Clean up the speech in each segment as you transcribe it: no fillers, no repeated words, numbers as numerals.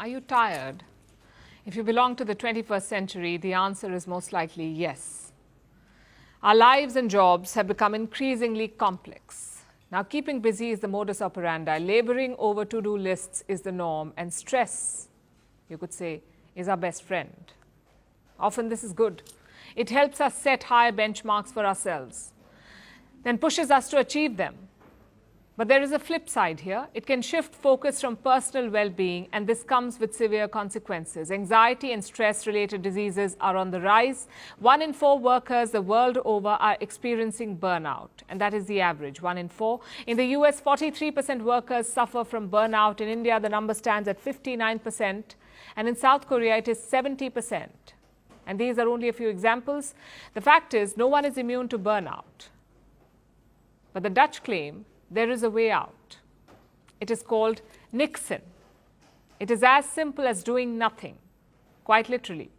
Are you tired? If you belong to the 21st century, the answer is most likely yes. Our lives and jobs have become increasingly complex. Now, keeping busy is the modus operandi. Laboring over to-do lists is the norm, and stress, you could say, is our best friend. Often this is good. It helps us set higher benchmarks for ourselves, then pushes us to achieve them. But there is a flip side here. It can shift focus from personal well-being, and this comes with severe consequences. Anxiety and stress-related diseases are on the rise. 1 in 4 workers the world over are experiencing burnout, and that is the average, 1 in 4. In the US, 43% workers suffer from burnout. In India, the number stands at 59%, and in South Korea, it is 70%. And these are only a few examples. The fact is, no one is immune to burnout. But the Dutch claim there is a way out. It is called niksen. It is as simple as doing nothing, quite literally.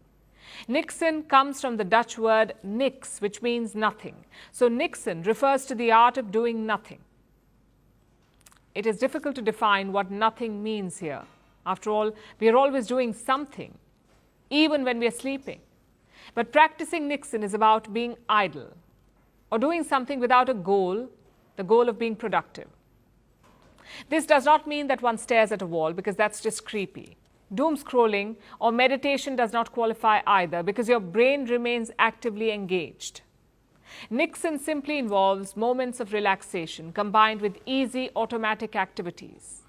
Niksen comes from the Dutch word niks, which means nothing. So niksen refers to the art of doing nothing. It is difficult to define what nothing means here. After all, we are always doing something, even when we are sleeping. But practicing niksen is about being idle or doing something without a goal, the goal of being productive. This does not mean that one stares at a wall, because that's just creepy. Doom scrolling or meditation does not qualify either, because your brain remains actively engaged. Niksen simply involves moments of relaxation combined with easy automatic activities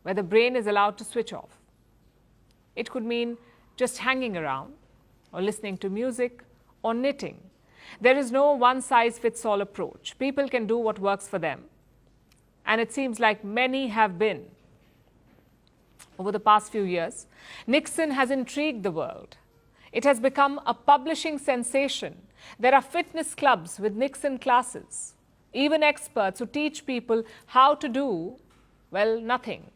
where the brain is allowed to switch off. It could mean just hanging around or listening to music or knitting. There is no one-size-fits-all approach. People can do what works for them. And it seems like many have been. Over the past few years, niksen has intrigued the world. It has become a publishing sensation. There are fitness clubs with niksen classes, even experts who teach people how to do, well, nothing.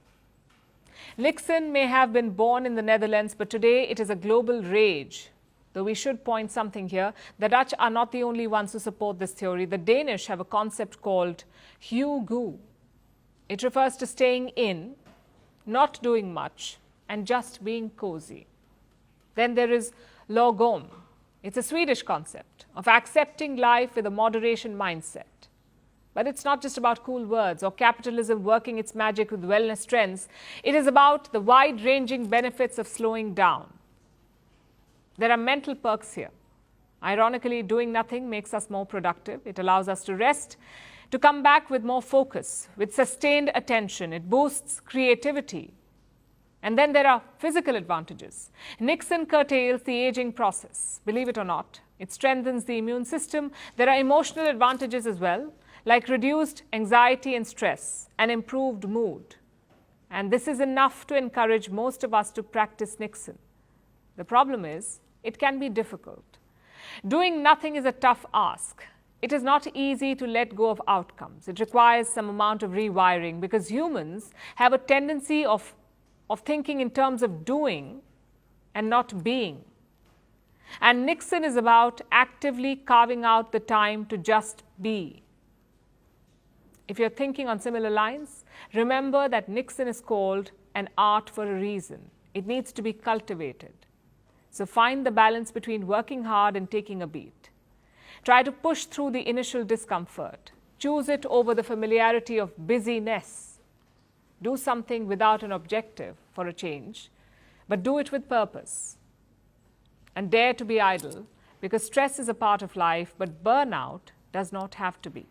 Niksen may have been born in the Netherlands, but today it is a global rage. Though we should point something here, the Dutch are not the only ones who support this theory. The Danish have a concept called hygge. It refers to staying in, not doing much, and just being cozy. Then there is lagom. It's a Swedish concept of accepting life with a moderation mindset. But it's not just about cool words or capitalism working its magic with wellness trends. It is about the wide-ranging benefits of slowing down. There are mental perks here. Ironically, doing nothing makes us more productive. It allows us to rest, to come back with more focus, with sustained attention. It boosts creativity. And then there are physical advantages. Niksen curtails the aging process. Believe it or not, it strengthens the immune system. There are emotional advantages as well, like reduced anxiety and stress and improved mood. And this is enough to encourage most of us to practice niksen. The problem is, it can be difficult. Doing nothing is a tough ask. It is not easy to let go of outcomes. It requires some amount of rewiring, because humans have a tendency of thinking in terms of doing and not being. And niksen is about actively carving out the time to just be. If you're thinking on similar lines, remember that niksen is called an art for a reason. It needs to be cultivated. So find the balance between working hard and taking a beat. Try to push through the initial discomfort. Choose it over the familiarity of busyness. Do something without an objective for a change, but do it with purpose. And dare to be idle, because stress is a part of life, but burnout does not have to be.